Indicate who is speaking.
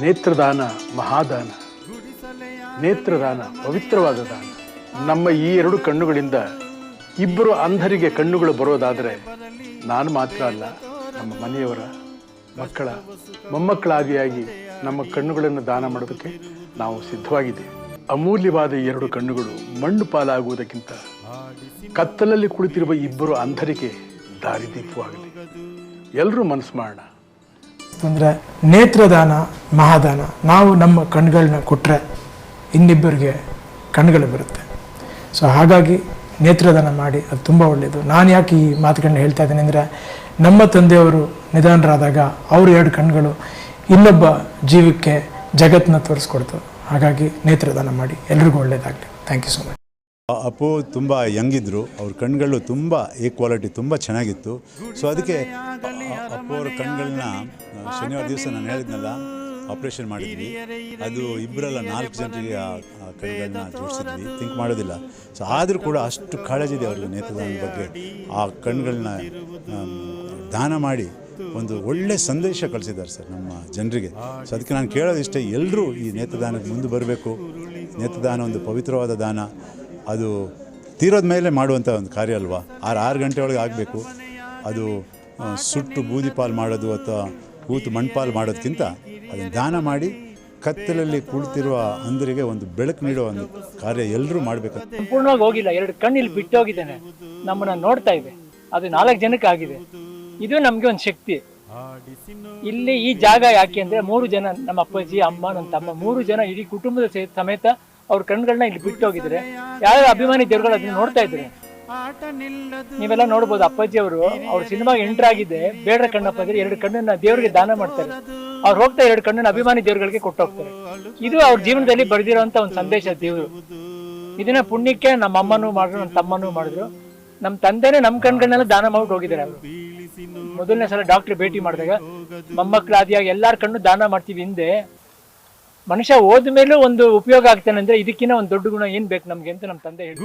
Speaker 1: ನೇತ್ರದಾನ ಮಹಾದಾನ, ನೇತ್ರದಾನ ಪವಿತ್ರವಾದ ದಾನ. ನಮ್ಮ ಈ ಎರಡು ಕಣ್ಣುಗಳಿಂದ ಇಬ್ಬರು ಅಂಧರಿಗೆ ಕಣ್ಣುಗಳು ಬರೋದಾದರೆ ನಾನು ಮಾತ್ರ ಅಲ್ಲ, ನಮ್ಮ ಮನೆಯವರ ಮಕ್ಕಳ ಮೊಮ್ಮಕ್ಕಳಾದಿಯಾಗಿ ನಮ್ಮ ಕಣ್ಣುಗಳನ್ನು ದಾನ ಮಾಡೋದಕ್ಕೆ ನಾವು ಸಿದ್ಧವಾಗಿದ್ದೇವೆ. ಅಮೂಲ್ಯವಾದ ಈ ಎರಡು ಕಣ್ಣುಗಳು ಮಣ್ಣು ಪಾಲಾಗುವುದಕ್ಕಿಂತ ಕತ್ತಲಲ್ಲಿ ಕುಳಿತಿರುವ ಇಬ್ಬರು ಅಂಧರಿಗೆ ದಾರಿದೀಪವಾಗಲಿ. ಎಲ್ಲರೂ ಮನಸ್ಸು ಮಾಡೋಣ.
Speaker 2: ಅಂದರೆ ನೇತ್ರದಾನ ಮಹಾದಾನ. ನಾವು ನಮ್ಮ ಕಣ್ಗಳನ್ನ ಕೊಟ್ಟರೆ ಇನ್ನಿಬ್ಬರಿಗೆ ಕಣ್ಗಳು ಬರುತ್ತೆ. ಸೊ ಹಾಗಾಗಿ ನೇತ್ರದಾನ ಮಾಡಿ, ಅದು ತುಂಬ ಒಳ್ಳೆಯದು. ನಾನು ಯಾಕೆ ಈ ಮಾತುಗಳನ್ನ ಹೇಳ್ತಾ ಇದ್ದೀನಿ ಅಂದರೆ, ನಮ್ಮ ತಂದೆಯವರು ನಿಧನರಾದಾಗ ಅವ್ರ ಎರಡು ಕಣ್ಗಳು ಇನ್ನೊಬ್ಬ ಜೀವಕ್ಕೆ ಜಗತ್ತನ್ನ ತೋರಿಸ್ಕೊಡ್ತು. ಹಾಗಾಗಿ ನೇತ್ರದಾನ ಮಾಡಿ, ಎಲ್ರಿಗೂ ಒಳ್ಳೆಯದಾಗಲಿ. Thank you so much.
Speaker 3: Appu ತುಂಬ ಯಂಗಿದ್ರು, ಅವ್ರ ಕಣ್ಗಳು ತುಂಬ ಕ್ವಾಲಿಟಿ ತುಂಬ ಚೆನ್ನಾಗಿತ್ತು. ಸೊ ಅದಕ್ಕೆ ಅಪ್ಪು ಅವ್ರ ಕಣ್ಗಳನ್ನ ಶನಿವಾರ ದಿವಸ ನಾನು ಹೇಳಿದ್ನಲ್ಲ ಆಪ್ರೇಷನ್ ಮಾಡಿದ್ವಿ. ಅದು ಇಬ್ಬರಲ್ಲ 4 ಜನರಿಗೆ ಆ ಕಣ್ಗಳನ್ನ ಜೋಡಿಸಿದ್ವಿ, ಥಿಂಕ್ ಮಾಡೋದಿಲ್ಲ. ಸೊ ಆದರೂ ಕೂಡ ಅಷ್ಟು ಕಾಳಜಿ ಇದೆ ಅವ್ರಿಗೆ ನೇತ್ರದಾನದ ಬಗ್ಗೆ. ಆ ಕಣ್ಗಳನ್ನ ದಾನ ಮಾಡಿ ಒಂದು ಒಳ್ಳೆ ಸಂದೇಶ ಕಳಿಸಿದ್ದಾರೆ ಸರ್ ನಮ್ಮ ಜನರಿಗೆ. ಸೊ ಅದಕ್ಕೆ ನಾನು ಕೇಳೋದಿಷ್ಟೇ, ಎಲ್ಲರೂ ಈ ನೇತ್ರದಾನಕ್ಕೆ ಮುಂದೆ ಬರಬೇಕು. ನೇತ್ರದಾನ ಒಂದು ಪವಿತ್ರವಾದ ದಾನ. ಅದು ತೀರೋದ ಮೇಲೆ ಮಾಡುವಂಥ ಒಂದು ಕಾರ್ಯ ಅಲ್ವಾ. 6 ಗಂಟೆ ಒಳಗೆ ಆಗಬೇಕು. ಅದು ಸುಟ್ಟು ಬೂದಿ ಪಾಲು ಮಾಡೋದು ಅಥವಾ ಕೂತು ಮಣ್ಪಾಲು ಮಾಡೋದಕ್ಕಿಂತ ಅದನ್ನು ದಾನ ಮಾಡಿ ಕತ್ತಲಲ್ಲಿ ಕುಳಿತಿರುವ ಅಂಧರಿಗೆ ಒಂದು ಬೆಳಕು ನೀಡುವ ಒಂದು ಕಾರ್ಯ ಎಲ್ಲರೂ ಮಾಡಬೇಕು.
Speaker 4: ಸಂಪೂರ್ಣವಾಗಿ ಹೋಗಿಲ್ಲ, 2 ಕಣ್ಣು ಇಲ್ಲಿ ಬಿಟ್ಟೋಗಿದ್ದೇನೆ, ನಮ್ಮನ್ನ ನೋಡ್ತಾ ಇದೆ. ಅದು 4 ಜನಕ್ಕೆ ಆಗಿದೆ. ಇದು ನಮ್ಗೆ ಒಂದು ಶಕ್ತಿ. ಇಲ್ಲಿ ಈ ಜಾಗ ಯಾಕೆ ಅಂದ್ರೆ 3 ಜನ, ನಮ್ಮ ಅಪ್ಪಾಜಿ, ಅಮ್ಮ, ನನ್ನ ತಮ್ಮ, 3 ಜನ ಇಡೀ ಕುಟುಂಬದ ಸಮೇತ ಅವ್ರ ಕಣ್ಗಳನ್ನ ಇಲ್ಲಿ ಬಿಟ್ಟು ಹೋಗಿದ್ರೆ ಯಾವ್ಯಾವ ಅಭಿಮಾನಿ ದೇವ್ರುಗಳು ಅದನ್ನ ನೋಡ್ತಾ ಇದ್ರೆ ನೀವೆಲ್ಲ ನೋಡ್ಬೋದು. ಅಪ್ಪಾಜಿ ಅವರು ಅವ್ರ ಸಿನಿಮಾಗೆ ಎಂಟರ್ ಆಗಿದೆ, ಬೇಡ್ರ ಕಣ್ಣಪ್ಪ ಅಂದ್ರೆ 2 ಕಣ್ಣನ್ನ ದೇವ್ರಿಗೆ ದಾನ ಮಾಡ್ತಾರೆ. ಅವ್ರು ಹೋಗ್ತಾ 2 ಕಣ್ಣನ್ನ ಅಭಿಮಾನಿ ದೇವ್ರುಗಳಿಗೆ ಕೊಟ್ಟು ಹೋಗ್ತಾರೆ. ಇದು ಅವ್ರ ಜೀವನದಲ್ಲಿ ಬರೆದಿರುವಂತ ಒಂದು ಸಂದೇಶ ದೇವ್ರು. ಇದನ್ನ ಪುಣ್ಯಕ್ಕೆ ನಮ್ಮ ಅಮ್ಮನೂ ಮಾಡಿದ್ರು, ನನ್ನ ತಮ್ಮನೂ ಮಾಡಿದ್ರು. ನಮ್ಮ ತಂದೆನೇ ನಮ್ಮ ಕಣ್ಗಳನ್ನೆಲ್ಲ ದಾನ ಮಾಡ್ಬಿಟ್ಟು ಹೋಗಿದ್ದಾರೆ. ಅವರು ಮೊದಲನೇ ಸಲ ಡಾಕ್ಟರ್ ಭೇಟಿ ಮಾಡಿದಾಗ ಮೊಮ್ಮಕ್ಕಳಾದಿಯಾಗಿ ಎಲ್ಲಾರ ಕಣ್ಣು ದಾನ ಮಾಡ್ತೀವಿ. ಹಿಂದೆ ಮನುಷ್ಯ ಹೋದ ಮೇಲೂ ಒಂದು ಉಪಯೋಗ ಆಗ್ತಾನೆ ಅಂದ್ರೆ ಇದಕ್ಕಿಂತ ಒಂದು ದೊಡ್ಡ ಗುಣ ಏನ್ ಬೇಕು ನಮ್ಗೆ ಅಂತ ನಮ್ಮ ತಂದೆ ಹೇಳಿ.